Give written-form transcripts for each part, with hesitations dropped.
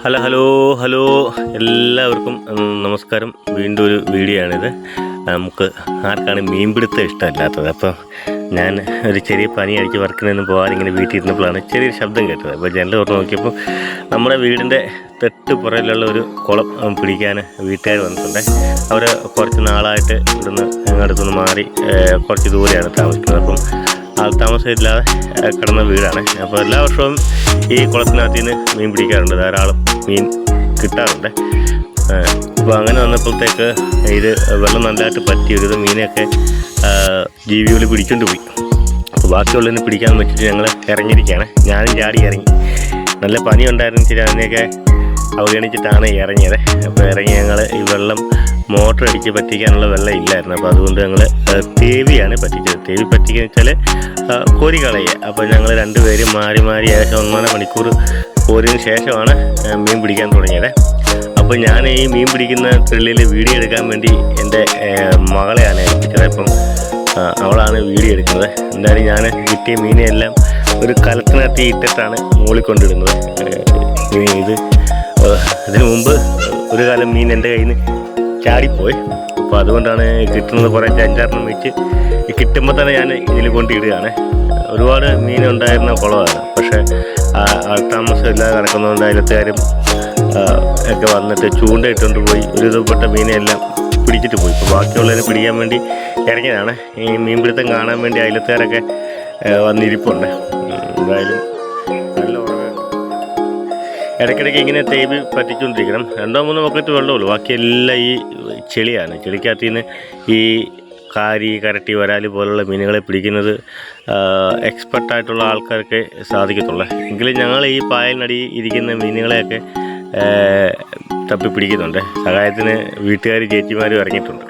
Hello എല്ലാവർക്കും നമസ്കാരം. വീണ്ടും ഒരു വീഡിയോ ആണിത്. നമുക്ക് ആർക്കാണ് മീൻപിടുത്തം ഇഷ്ടമല്ലാത്തത്? അപ്പോൾ ഞാൻ ഒരു ചെറിയ പനി അടിച്ച് വർക്കിനൊന്നും പോകാൻ ഇങ്ങനെ വീട്ടിൽ ഇരുന്നപ്പോഴാണ് ചെറിയൊരു ശബ്ദം കേട്ടത്. അപ്പോൾ ജനൽ തുറന്ന് നോക്കിയപ്പോൾ നമ്മുടെ വീടിൻ്റെ തൊട്ട് പുറകിലുള്ള ഒരു കുളം പിടിക്കാൻ വീട്ടുകാർ വന്നിട്ടുണ്ട്. അവർ കുറച്ച് നാളായിട്ട് ഇവിടുന്ന് ഞങ്ങളടുത്തുനിന്ന് മാറി കുറച്ച് ദൂരെയാണ് താമസിക്കുന്നത്. അപ്പം ആൾത്താമസമില്ലാതെ കിടന്ന വീടാണ്. അപ്പോൾ എല്ലാ വർഷവും ഈ കുളത്തിനകത്ത് നിന്ന് മീൻ പിടിക്കാറുണ്ട്, ധാരാളം മീൻ കിട്ടാറുണ്ട്. അപ്പോൾ അങ്ങനെ വന്നപ്പോഴത്തേക്ക് ഇത് വെള്ളം നല്ലതായിട്ട് പറ്റിയൊരു മീനൊക്കെ ജീവികൾ പിടിച്ചുകൊണ്ട് പോയി. അപ്പോൾ ബാക്കിയുള്ളതിന് പിടിക്കാമെന്ന് വെച്ചിട്ട് ഞങ്ങൾ ഇറങ്ങിയിരിക്കുകയാണ്. ഞാനും ചാടി ഇറങ്ങി. നല്ല പനി ഉണ്ടായിരുന്നു, ഇച്ചിരി അതിനെയൊക്കെ അവഗണിച്ചിട്ടാണ് ഇറങ്ങിയത്. അപ്പോൾ ഇറങ്ങി ഞങ്ങൾ ഈ വെള്ളം മോട്ടർ അടിച്ച് പറ്റിക്കാനുള്ള വെള്ളം ഇല്ലായിരുന്നു. അപ്പോൾ അതുകൊണ്ട് ഞങ്ങൾ തേവിയാണ് പറ്റിച്ചത്. തേവി പറ്റിക്കുക വെച്ചാൽ കോരി കളയുക. അപ്പോൾ ഞങ്ങൾ രണ്ടുപേരും മാറി ഏകദേശം 1.5 മണിക്കൂർ കോരിയതിന് ശേഷമാണ് മീൻ പിടിക്കാൻ തുടങ്ങിയത്. അപ്പോൾ ഞാൻ ഈ മീൻ പിടിക്കുന്ന ത്രില്ലിൽ വീഡിയോ എടുക്കാൻ വേണ്ടി എൻ്റെ മകളെയാണ് ഏൽപ്പിച്ചത്. അപ്പം അവളാണ് വീഡിയോ എടുക്കുന്നത്. എന്തായാലും ഞാൻ കിട്ടിയ മീനെല്ലാം ഒരു കലത്തിനകത്ത് ഇട്ടിട്ടാണ് മൂളിക്കൊണ്ടിടുന്നത്. ഇതിനു മുമ്പ് ഒരു കാലം മീൻ എൻ്റെ കയ്യിൽ നിന്ന് ചാടിപ്പോയി. അപ്പോൾ അതുകൊണ്ടാണ് കിട്ടുന്നത്. കുറേ 5-6 വെച്ച് കിട്ടുമ്പോൾ തന്നെ ഞാൻ ഇതിൽ കൊണ്ടിടുകയാണ്. ഒരുപാട് മീനുണ്ടായിരുന്ന കുളമാണ്. പക്ഷേ ആൾത്താമസം ഇല്ലാതെ കിടക്കുന്നതുകൊണ്ട് അയലത്തുകാരും ഒക്കെ വന്നിട്ട് ചൂണ്ട ഇട്ടുകൊണ്ട് പോയി ഒരുവിധപ്പെട്ട മീനെല്ലാം പിടിച്ചിട്ട് പോയി. ഇപ്പോൾ ബാക്കിയുള്ളതിനെ പിടിക്കാൻ വേണ്ടി ഇറങ്ങിയതാണ്. ഈ മീൻപിടുത്തം കാണാൻ വേണ്ടി അയലത്തുകാരൊക്കെ വന്നിരിപ്പുണ്ട്. എന്തായാലും നല്ല ഉറവുണ്ട്. ഇടയ്ക്കിടയ്ക്ക് ഇങ്ങനെ തേബി പറ്റിച്ചുകൊണ്ടിരിക്കണം. 2-3 ബക്കറ്റ് വെള്ളമുള്ളൂ, ബാക്കിയെല്ലാം ഈ ചെളിയാണ്. ചെളിക്കകത്ത് നിന്ന് ഈ കാരി, കരട്ടി, വരാല് പോലുള്ള മീനുകളെ പിടിക്കുന്നത് എക്സ്പെർട്ടായിട്ടുള്ള ആൾക്കാർക്ക് സാധിക്കത്തുള്ളൂ. എങ്കിലും ഞങ്ങൾ ഈ പായലിനടി ഇരിക്കുന്ന മീനുകളെയൊക്കെ തപ്പി പിടിക്കുന്നുണ്ട്. സഹായത്തിന് വീട്ടുകാർ, ചേച്ചിമാരും ഇറങ്ങിയിട്ടുണ്ട്.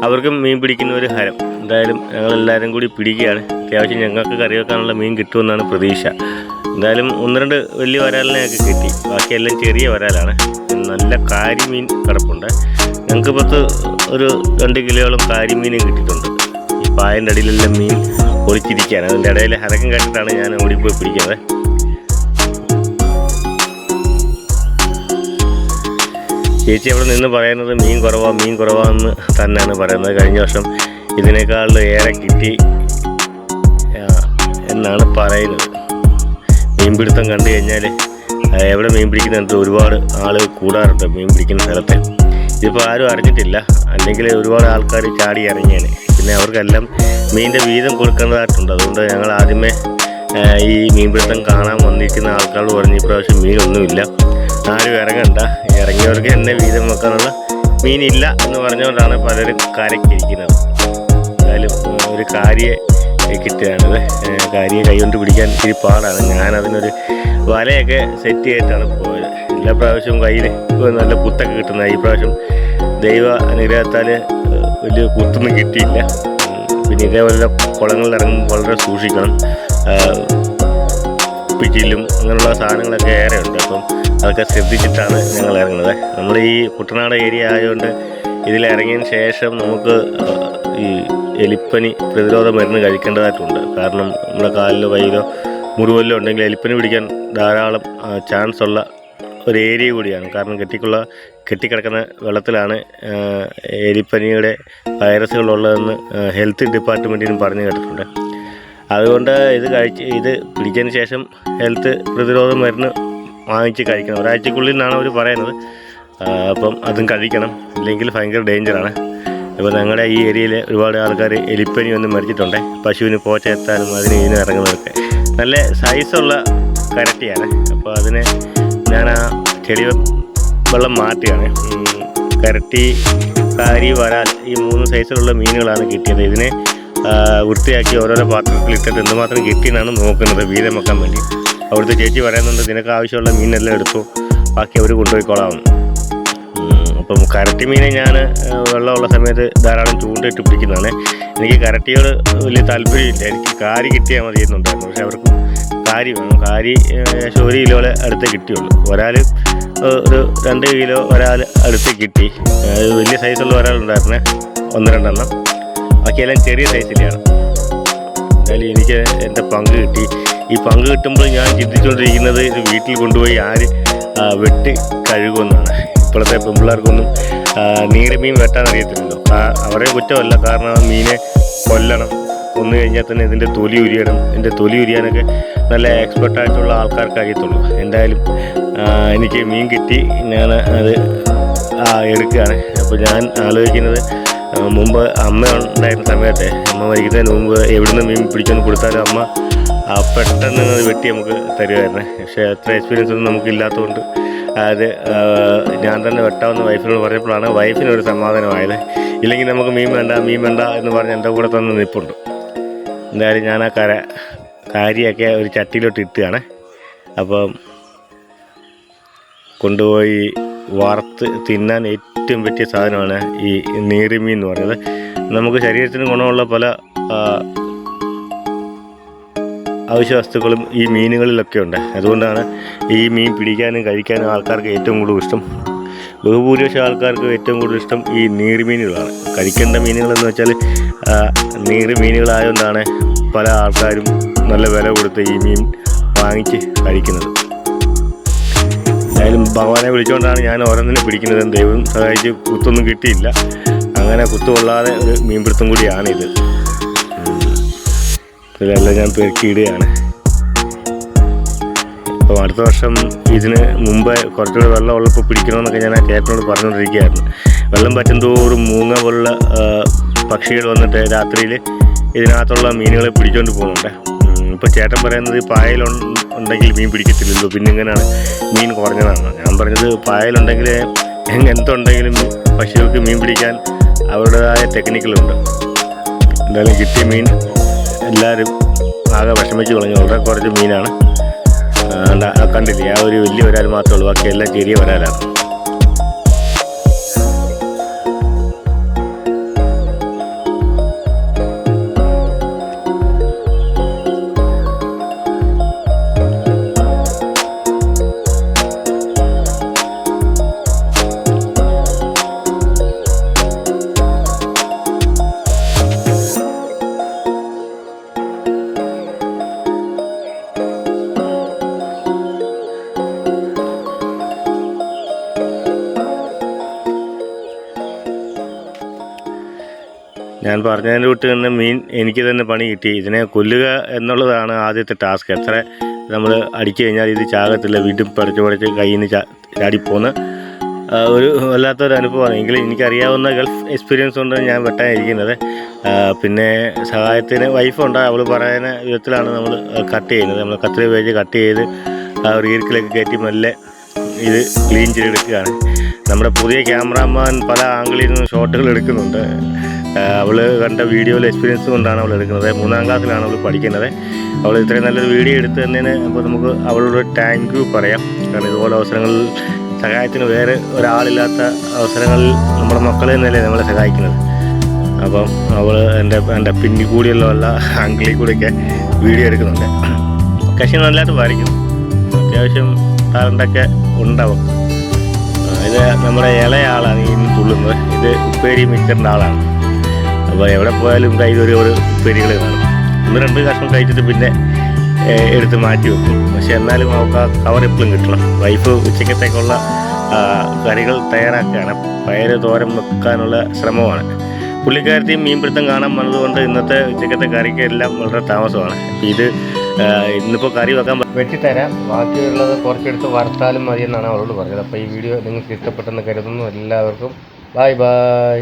അവർക്കും മീൻ പിടിക്കുന്ന ഒരു ഹരം. എന്തായാലും ഞങ്ങളെല്ലാവരും കൂടി പിടിക്കുകയാണ്. അത്യാവശ്യം ഞങ്ങൾക്ക് കറി വെക്കാനുള്ള മീൻ കിട്ടുമെന്നാണ് പ്രതീക്ഷ. എന്തായാലും 1-2 വലിയ വരാലിനെയൊക്കെ കിട്ടി. ബാക്കിയെല്ലാം ചെറിയ വരാലാണ്. നല്ല കാരിമീൻ കിടപ്പുണ്ട്. ഞങ്ങൾക്ക് ഒരു 2 കിലോയോളം കാരിമീനും കിട്ടിയിട്ടുണ്ട്. ഈ പായൻ്റെ അടിയിലെല്ലാം മീൻ ഒളിച്ചിരിക്കുകയാണ്. അതിൻ്റെ ഇടയിൽ ഹരക്കം കണ്ടിട്ടാണ് ഞാൻ ഓടിപ്പോയി പിടിക്കുന്നത്. ചേച്ചി അവിടെ നിന്ന് പറയുന്നത് മീൻ കുറവാന്ന് തന്നെയാണ് പറയുന്നത്. കഴിഞ്ഞ വർഷം ഇതിനേക്കാൾ ഏറെ കിട്ടി എന്നാണ് പറയുന്നത്. മീൻപിടുത്തം കണ്ടു കഴിഞ്ഞാൽ എവിടെ മീൻ പിടിക്കുന്നുണ്ട് ഒരുപാട് ആളുകൾ കൂടാറുണ്ട് മീൻ പിടിക്കുന്ന സ്ഥലത്ത്. ഇതിപ്പോൾ ആരും അറിഞ്ഞിട്ടില്ല, അല്ലെങ്കിൽ ഒരുപാട് ആൾക്കാർ ചാടി ഇറങ്ങിയാണ്. പിന്നെ അവർക്കെല്ലാം മീനിൻ്റെ വീതം കൊടുക്കേണ്ടതായിട്ടുണ്ട്. അതുകൊണ്ട് ഞങ്ങൾ ആദ്യമേ ഈ മീൻപിടുത്തം കാണാൻ വന്നിരിക്കുന്ന ആൾക്കാരോട് പറഞ്ഞ് ഇപ്രാവശ്യം മീനൊന്നുമില്ല, ആരും ഇറങ്ങണ്ട, ഇറങ്ങിയവർക്ക് എന്നെ വീതം വെക്കാനുള്ള മീനില്ല എന്ന് പറഞ്ഞുകൊണ്ടാണ് പലരും കരയ്ക്കിരിക്കുന്നത്. എന്തായാലും ഒരു കാരിയെ കിട്ടുകയാണത്. കാരിയെ കൈകൊണ്ട് പിടിക്കാൻ ഇത്തിരി പാടാണ്. ഞാനതിനൊരു വലയൊക്കെ സെറ്റ് ചെയ്തിട്ടാണ് പോയത്. എല്ലാ പ്രാവശ്യവും കയ്യിൽ നല്ല കുത്തൊക്കെ കിട്ടുന്നത്. ഈ പ്രാവശ്യം ദൈവ അനുഗ്രഹത്താൽ വലിയ കുത്തൊന്നും കിട്ടിയില്ല. പിന്നെ ഇതേപോലെ കുളങ്ങളിൽ ഇറങ്ങുമ്പോൾ വളരെ സൂക്ഷിക്കണം. പിച്ചിലും അങ്ങനെയുള്ള സാധനങ്ങളൊക്കെ ഏറെ ഉണ്ട്. അപ്പം അതൊക്കെ ശ്രദ്ധിച്ചിട്ടാണ് ഞങ്ങൾ ഇറങ്ങുന്നത്. നമ്മൾ ഈ കുട്ടനാട് ഏരിയ ആയതുകൊണ്ട് ഇതിലിറങ്ങിയതിന് ശേഷം നമുക്ക് ഈ എലിപ്പനി പ്രതിരോധ മരുന്ന് കഴിക്കേണ്ടതായിട്ടുണ്ട്. കാരണം നമ്മുടെ കാലിലോ കയ്യിലോ മുറിവല്ലോ ഉണ്ടെങ്കിൽ എലിപ്പനി പിടിക്കാൻ ധാരാളം ചാൻസ് ഉള്ള ഒരു ഏരിയ കൂടിയാണ്. കാരണം കെട്ടിക്കിടക്കുന്ന വെള്ളത്തിലാണ് എലിപ്പനിയുടെ വൈറസുകളുള്ളതെന്ന് ഹെൽത്ത് ഡിപ്പാർട്ട്മെൻറ്റിനും പറഞ്ഞു കേട്ടിട്ടുണ്ട്. അതുകൊണ്ട് ഇത് പിടിച്ചതിന് ശേഷം ഹെൽത്ത് പ്രതിരോധ മരുന്ന് വാങ്ങിച്ച് കഴിക്കണം. ഒരാഴ്ചക്കുള്ളിൽ നിന്നാണ് അവർ പറയുന്നത്. അപ്പം അതും കഴിക്കണം, ഇല്ലെങ്കിൽ ഭയങ്കര ഡേഞ്ചറാണ്. ഇപ്പോൾ ഞങ്ങളുടെ ഈ ഏരിയയിൽ ഒരുപാട് ആൾക്കാർ എലിപ്പനി വന്ന് മരിച്ചിട്ടുണ്ട്. പശുവിന് പോച്ച എത്താനും ഇതിനും ഇറങ്ങുന്നതൊക്കെ. നല്ല സൈസുള്ള കരട്ടിയാണ്. അപ്പോൾ അതിനെ ഞാൻ ആ ചെളി വെള്ളം മാറ്റുകയാണ്. കരട്ടി, കാരി, വരാൽ ഈ 3 സൈസിലുള്ള മീനുകളാണ് കിട്ടിയത്. ഇതിനെ വൃത്തിയാക്കി ഓരോരോ പാത്രത്തിലിട്ടിട്ട് എന്തുമാത്രം കിട്ടിയെന്നാണ് നോക്കുന്നത് വീതം വെക്കാൻ വേണ്ടി. അവിടുത്തെ ചേച്ചി പറയുന്നുണ്ട് നിനക്ക് ആവശ്യമുള്ള മീനെല്ലാം എടുത്തു, ബാക്കി അവർ കൊണ്ടുപോയിക്കോളാമെന്ന്. അപ്പം കരട്ടി മീനെ ഞാൻ വെള്ളമുള്ള സമയത്ത് ധാരാളം ചൂണ്ടയിട്ട് പിടിക്കുന്നതാണ്. എനിക്ക് കരട്ടിയോട് വലിയ താല്പര്യമില്ല. എനിക്ക് കാരി കിട്ടിയാൽ മതി എന്നുണ്ടായിരുന്നു. പക്ഷേ അവർക്ക് കാരി വേണം. കാരി 1 കിലോയുടെ അടുത്തേ കിട്ടിയുള്ളൂ. വരാൽ ഒരു 2 കിലോ വരാൽ അടുത്ത് കിട്ടി. വലിയ സൈസുള്ള വരാലുണ്ടായിരുന്നേ 1-2 എണ്ണം. ബാക്കിയെല്ലാം ചെറിയ സൈസിലാണ്. എന്തായാലും എനിക്ക് എൻ്റെ പങ്ക് കിട്ടി. ഈ പങ്ക് കിട്ടുമ്പോൾ ഞാൻ ചിന്തിച്ചുകൊണ്ടിരിക്കുന്നത് ഇത് വീട്ടിൽ കൊണ്ടുപോയി ആര് വെട്ടി കഴുകുമെന്നാണ്. ഇപ്പോഴത്തെ പെൺപിള്ളേർക്കൊന്നും നീർമീൻ വെട്ടാൻ അറിയത്തില്ലല്ലോ. അവരെ കുറ്റമല്ല, കാരണം ആ മീനെ കൊല്ലണം, കൊന്നു കഴിഞ്ഞാൽ തന്നെ ഇതിൻ്റെ തൊലി ഉരിയണം. ഇതിൻ്റെ തൊലി ഉരിയാനൊക്കെ നല്ല എക്സ്പെർട്ടായിട്ടുള്ള ആൾക്കാർക്ക് അറിയത്തുള്ളൂ. എന്തായാലും എനിക്ക് മീൻ കിട്ടി, ഞാൻ അത് എടുക്കുകയാണ്. അപ്പോൾ ഞാൻ ആലോചിക്കുന്നത്, മുമ്പ് അമ്മ ഉണ്ടായിരുന്ന സമയത്തെ, അമ്മ മരിക്കുന്നതിന് മുമ്പ് എവിടുന്ന് മീൻ പിടിച്ചൊന്ന് കൊടുത്താലും അമ്മ പെട്ടെന്ന് അത് വെട്ടി നമുക്ക് തരുമായിരുന്നു. പക്ഷേ അത്ര എക്സ്പീരിയൻസ് ഒന്നും നമുക്കില്ലാത്തതുകൊണ്ട് അത് ഞാൻ തന്നെ വെട്ടാമെന്ന് വൈഫിനോട് പറഞ്ഞപ്പോഴാണ് വൈഫിനൊരു സമാധാനമായത്. ഇല്ലെങ്കിൽ നമുക്ക് മീൻ വേണ്ട എന്ന് പറഞ്ഞ് എൻ്റെ കൂടെ തന്നെ നിൽപ്പുണ്ട്. എന്തായാലും ഞാൻ ആ കാരിയൊക്കെ ഒരു ചട്ടിയിലോട്ട് ഇട്ടുകയാണ്. അപ്പം കൊണ്ടുപോയി വറുത്ത് തിന്നാൻ ഏറ്റവും പറ്റിയ സാധനമാണ് ഈ നീർമീൻ എന്ന് പറയുന്നത്. നമുക്ക് ശരീരത്തിന് ഗുണമുള്ള പല അവശ്യ വസ്തുക്കളും ഈ മീനുകളിലൊക്കെ ഉണ്ട്. അതുകൊണ്ടാണ് ഈ മീൻ പിടിക്കാനും കഴിക്കാനും ആൾക്കാർക്ക് ഏറ്റവും കൂടുതൽ ഇഷ്ടം. ബഹുഭൂരിപക്ഷം ആൾക്കാർക്ക് ഏറ്റവും കൂടുതൽ ഇഷ്ടം ഈ നീർമീനുകളാണ്. കഴിക്കേണ്ട മീനുകളെന്ന് വെച്ചാൽ നീർമീനുകളായതുകൊണ്ടാണ് പല ആൾക്കാരും നല്ല വില കൊടുത്ത് ഈ മീൻ വാങ്ങിച്ച് കഴിക്കുന്നത്. എന്തായാലും ഭഗവാനെ വിളിച്ചുകൊണ്ടാണ് ഞാൻ ഓരോന്നിനെ പിടിക്കുന്നത്. ദൈവം സഹായിച്ച് കുത്തൊന്നും കിട്ടിയില്ല. അങ്ങനെ കുത്തുകൊള്ളാതെ ഒരു മീൻപിടുത്തം കൂടിയാണിത്. ഇതെല്ലാം ഞാൻ പെരുക്കിയിടുകയാണ്. അപ്പോൾ അടുത്ത വർഷം ഇതിന് മുമ്പേ കുറച്ചുകൂടെ വെള്ളം ഉള്ളപ്പോൾ പിടിക്കണമെന്നൊക്കെ ഞാൻ ആ ചേട്ടനോട് പറഞ്ഞുകൊണ്ടിരിക്കുകയായിരുന്നു. വെള്ളം പറ്റും തോറും മൂങ്ങ പോലുള്ള പക്ഷികൾ വന്നിട്ട് രാത്രിയിൽ ഇതിനകത്തുള്ള മീനുകളെ പിടിച്ചുകൊണ്ട് പോകുന്നുണ്ട്. ഇപ്പോൾ ചേട്ടൻ പറയുന്നത് പായലുണ്ടെങ്കിൽ മീൻ പിടിക്കത്തില്ലല്ലോ, പിന്നെ ഇങ്ങനെയാണ് മീൻ കുറഞ്ഞതാണ്. ഞാൻ പറഞ്ഞത് പായലുണ്ടെങ്കിൽ എന്തുണ്ടെങ്കിലും പക്ഷികൾക്ക് മീൻ പിടിക്കാൻ അവരുടേതായ ടെക്നിക്കുകളുണ്ട്. എന്തായാലും കിട്ടിയ മീൻ എല്ലാവരും ആകെ വിഷമിച്ച് കളഞ്ഞു. വളരെ കുറച്ച് മീനാണ് കണ്ടില്ലേ, ആ ഒരു വലിയ വരാൽ മാത്രമേ ഉള്ളൂ, ബാക്കി എല്ലാം ചെറിയ വരാലാണ്. ഞാൻ പറഞ്ഞതിൻ്റെ വിട്ട് തന്നെ മീൻ എനിക്ക് തന്നെ പണി കിട്ടി. ഇതിനെ കൊല്ലുക എന്നുള്ളതാണ് ആദ്യത്തെ ടാസ്ക്. എത്ര നമ്മൾ അടിച്ചു കഴിഞ്ഞാൽ ഇത് ചാകത്തില്ല, വീണ്ടും പടച്ച് കയ്യിൽ നിന്ന് ചാടിപ്പോകുന്ന ഒരു വല്ലാത്തൊരു അനുഭവമാണ്. എങ്കിലും എനിക്കറിയാവുന്ന ഗൾഫ് എക്സ്പീരിയൻസ് കൊണ്ട് ഞാൻ വെട്ടാനിരിക്കുന്നത്. പിന്നെ സഹായത്തിന് വൈഫുണ്ട്, അവൾ പറയുന്ന വിധത്തിലാണ് നമ്മൾ കട്ട് ചെയ്യുന്നത്. നമ്മൾ കത്രിക ഉപയോഗിച്ച് കട്ട് ചെയ്ത് ഒരു ഈർക്കിലൊക്കെ കയറ്റി മെല്ലെ ഇത് ക്ലീൻ ചെയ്തെടുക്കുകയാണ്. നമ്മുടെ പുതിയ ക്യാമറാമാൻ പല ആംഗിളിൽ നിന്ന് ഷോട്ടുകൾ എടുക്കുന്നുണ്ട്. അവൾ കണ്ട വീഡിയോയിൽ എക്സ്പീരിയൻസ് കൊണ്ടാണ് അവൾ എടുക്കുന്നത്. 3ാം ക്ലാസ്സിലാണ് അവൾ പഠിക്കുന്നത്. അവൾ ഇത്രയും നല്ലൊരു വീഡിയോ എടുത്തു തന്നതിന് അപ്പോൾ നമുക്ക് അവളോട് താങ്ക് യു പറയാം. കാരണം ഇതുപോലെ അവസരങ്ങളിൽ സഹായത്തിന് വേറെ ഒരാളില്ലാത്ത അവസരങ്ങളിൽ നമ്മുടെ മക്കളെ നിലയെ നമ്മളെ സഹായിക്കുന്നത്. അപ്പം അവൾ എൻ്റെ പിന്നിൽ കൂടിയുള്ള ആംഗിളിൽ കൂടെയൊക്കെ വീഡിയോ എടുക്കുന്നുണ്ട്. കക്ഷി നല്ലതായിട്ട് വരയ്ക്കും, അത്യാവശ്യം ടാലൻ്റൊക്കെ ഉണ്ടാവും. ഇത് നമ്മുടെ ഇളയ ആളാണ് ഈ തുള്ളുന്നത്. ഇത് ഉപ്പേരി മിക്സറിൻ്റെ ആളാണ്. അപ്പോൾ എവിടെ പോയാലും കയ്യിൽ ഒരു ഉപ്പേരികൾ കാണും. 1-2 കഷ്ണം കഴിച്ചിട്ട് പിന്നെ എടുത്ത് മാറ്റി വെക്കും. പക്ഷെ എന്നാലും നമുക്ക് ആ കവർ എപ്പോഴും കിട്ടണം. വൈഫ് ഉച്ചക്കത്തേക്കുള്ള കറികൾ തയ്യാറാക്കുകയാണ്. പയർ തോരൻ വെക്കാനുള്ള ശ്രമമാണ്. പുള്ളിക്കാരത്തെയും മീൻപിടുത്തം കാണാൻ വന്നതുകൊണ്ട് ഇന്നത്തെ ഉച്ചക്കത്തെ കറിക്ക് എല്ലാം വളരെ താമസമാണ്. ഇത് ഇന്നിപ്പോൾ കറി വെക്കാൻ വെട്ടിത്തരാം, ബാക്കിയുള്ളത് കുറച്ചെടുത്ത് വറുത്താലും മതിയെന്നാണ് അവളോട് പറഞ്ഞത്. അപ്പോൾ ഈ വീഡിയോ നിങ്ങൾക്ക് ഇഷ്ടപ്പെട്ടെന്ന് കരുതുന്നു. എല്ലാവർക്കും ബൈ ബൈ.